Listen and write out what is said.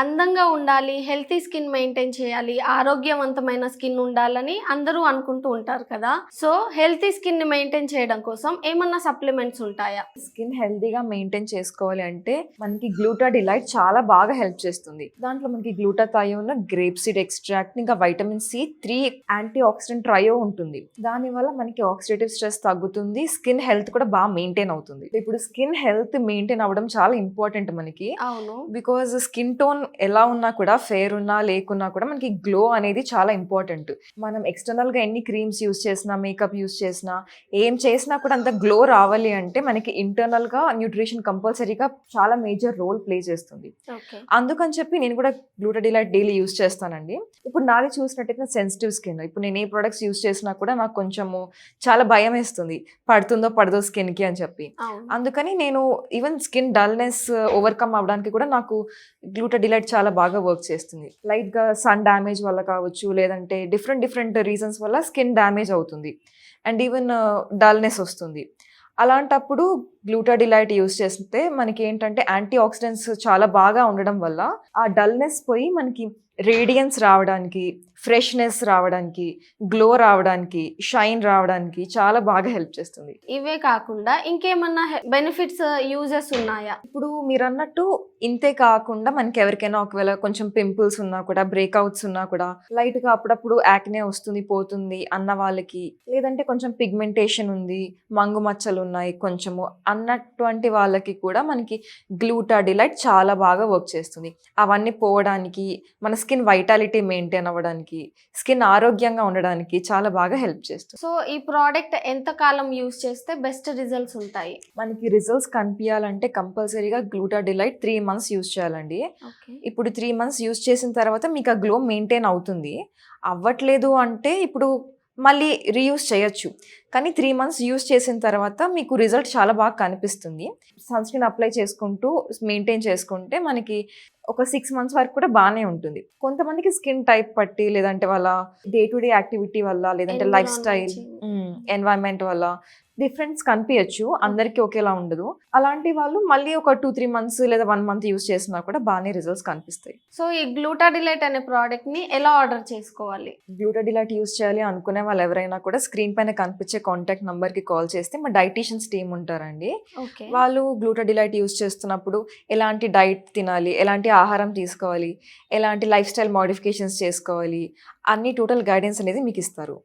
అందంగా ఉండాలి, healthy skin maintain చేయాలి, ఆరోగ్యవంతమైన స్కిన్ ఉండాలని అందరూ అనుకుంటూ ఉంటారు కదా! సో, హెల్తీ స్కిన్‌ని మెయింటైన్ చేయడం కోసం ఏమన్నా సప్లిమెంట్స్ ఉంటాయా? స్కిన్ హెల్తీగా మెయింటైన్ చేసుకోవాలి అంటే మనకి గ్లూటాడిలైట్ చాలా బాగా హెల్ప్ చేస్తుంది. దాంట్లో మనకి గ్లూటాథయోన్, గ్రేప్ సీడ్ ఎక్స్ట్రాక్ట్, ఇంకా vitamin C, 3 antioxidant trio ఉంటుంది. దానివల్ల మనకి ఆక్సిడేటివ్ స్ట్రెస్ తగ్గుతుంది, స్కిన్ హెల్త్ కూడా బాగా మెయింటైన్ అవుతుంది. ఇప్పుడు స్కిన్ హెల్త్ మెయింటైన్ అవ్వడం చాలా ఇంపార్టెంట్ మనకి. అవును. బికాజ్ స్కిన్ టోన్ ఎలా ఉన్నా కూడా, ఫెయిర్ ఉన్నా లేకున్నా కూడా మనకి గ్లో అనేది చాలా ఇంపార్టెంట్. మనం ఎక్స్టర్నల్గా ఎన్ని క్రీమ్స్ యూస్ చేసినా, మేకప్ యూస్ చేసినా, ఏం చేసినా కూడా అంత గ్లో రావాలి అంటే మనకి ఇంటర్నల్గా న్యూట్రిషన్ కంపల్సరీగా చాలా మేజర్ రోల్ ప్లే చేస్తుంది. ఓకే. అందుకని చెప్పి నేను కూడా గ్లూటాడిలైట్ డైలీ యూస్ చేస్తానండి. ఇప్పుడు నాది చూసినట్టయితే సెన్సిటివ్ స్కిన్. ఇప్పుడు నేను ఏ ప్రొడక్ట్స్ యూస్ చేసినా కూడా నాకు కొంచెము చాలా భయం వేస్తుంది, పడుతుందో పడదో స్కిన్కి అని చెప్పి. అవును. అందుకని నేను ఈవెన్ స్కిన్ డల్నెస్ ఓవర్కమ్ అవ్వడానికి కూడా నాకు గ్లూటాడిలైట్ చాలా బాగా వర్క్ చేస్తుంది. లైట్గా సన్ డ్యామేజ్ వల్ల కావచ్చు, లేదంటే డిఫరెంట్ రీజన్స్ వల్ల స్కిన్ డ్యామేజ్ అవుతుంది అండ్ ఈవెన్ డల్నెస్ వస్తుంది. అలాంటప్పుడు గ్లూటాడిలైట్ యూస్ చేస్తే మనకి ఏంటంటే యాంటీ ఆక్సిడెంట్స్ చాలా బాగా ఉండడం వల్ల ఆ డల్నెస్ పోయి మనకి రేడియన్స్ రావడానికి, ఫ్రెష్నెస్ రావడానికి, గ్లో రావడానికి, షైన్ రావడానికి చాలా బాగా హెల్ప్ చేస్తుంది. ఇవే కాకుండా ఇంకేమన్నా బెనిఫిట్స్, యూజెస్ ఉన్నాయా? ఇప్పుడు మీరు అన్నట్టు ఇంతే కాకుండా మనకి ఎవరికైనా ఒకవేళ కొంచెం పింపుల్స్ ఉన్నా కూడా, బ్రేక్అవుట్స్ ఉన్నా కూడా, లైట్గా అప్పుడప్పుడు యాక్నే వస్తుంది పోతుంది అన్న వాళ్ళకి, లేదంటే కొంచెం పిగ్మెంటేషన్ ఉంది, మంగు మచ్చలు ఉన్నాయి కొంచెము అన్నటువంటి వాళ్ళకి కూడా మనకి గ్లూటాడిలైట్ చాలా బాగా వర్క్ చేస్తుంది. అవన్నీ పోవడానికి, మన స్కిన్ వైటాలిటీ మెయింటైన్ అవ్వడానికి, స్కిన్ ఆరోగ్యంగా ఉండడానికి చాలా బాగా హెల్ప్ చేస్తుంది. సో, ఈ ప్రోడక్ట్ ఎంత కాలం యూజ్ చేస్తే బెస్ట్ రిజల్ట్స్ ఉంటాయి? మనకి రిజల్ట్స్ కనిపించాలంటే కంపల్సరీగా గ్లూటాడిలైట్ 3 months యూజ్ చేయాలండి. ఓకే. ఇప్పుడు 3 months యూజ్ చేసిన తర్వాత మీకు ఆ గ్లో మెయింటైన్ అవుతుంది. అవ్వట్లేదు అంటే ఇప్పుడు మళ్ళీ రీయూజ్ చేయొచ్చు. కానీ 3 months యూజ్ చేసిన తర్వాత మీకు రిజల్ట్ చాలా బాగా కనిపిస్తుంది. సన్ స్క్రీన్ అప్లై చేసుకుంటూ మెయింటైన్ చేసుకుంటే మనకి ఒక 6 months వరకు కూడా బాగానే ఉంటుంది. కొంతమందికి స్కిన్ టైప్ పట్టి, లేదంటే వాళ్ళ డే టు డే యాక్టివిటీ వల్ల, లేదంటే లైఫ్ స్టైల్, ఎన్వైరన్మెంట్ వల్ల డిఫరెన్స్ కనిపించచ్చు. అందరికీ ఒకేలా ఉండదు. అలాంటి వాళ్ళు మళ్ళీ ఒక 2-3 months లేదా 1 month యూజ్ చేసినా కూడా బాగానే రిజల్ట్స్ కనిపిస్తాయి. సో, ఈ గ్లూటాడిలైట్ అనే ప్రోడక్ట్ ని ఎలా ఆర్డర్ చేసుకోవాలి? గ్లూటాడిలైట్ యూజ్ చేయాలి అనుకునే వాళ్ళు ఎవరైనా కూడా స్క్రీన్ పైన కనిపించే కాంటాక్ట్ నంబర్ కి కాల్ చేస్తే మా డైటీషియన్స్ టీమ్ ఉంటారండి. ఓకే. వాళ్ళు గ్లూటాడిలైట్ యూజ్ చేస్తున్నప్పుడు ఎలాంటి డైట్ తినాలి, ఎలాంటి ఆహారం తీసుకోవాలి, ఎలాంటి లైఫ్ స్టైల్ మోడిఫికేషన్స్ చేసుకోవాలి, అన్ని టోటల్ గైడెన్స్ అనేది మీకు ఇస్తారు.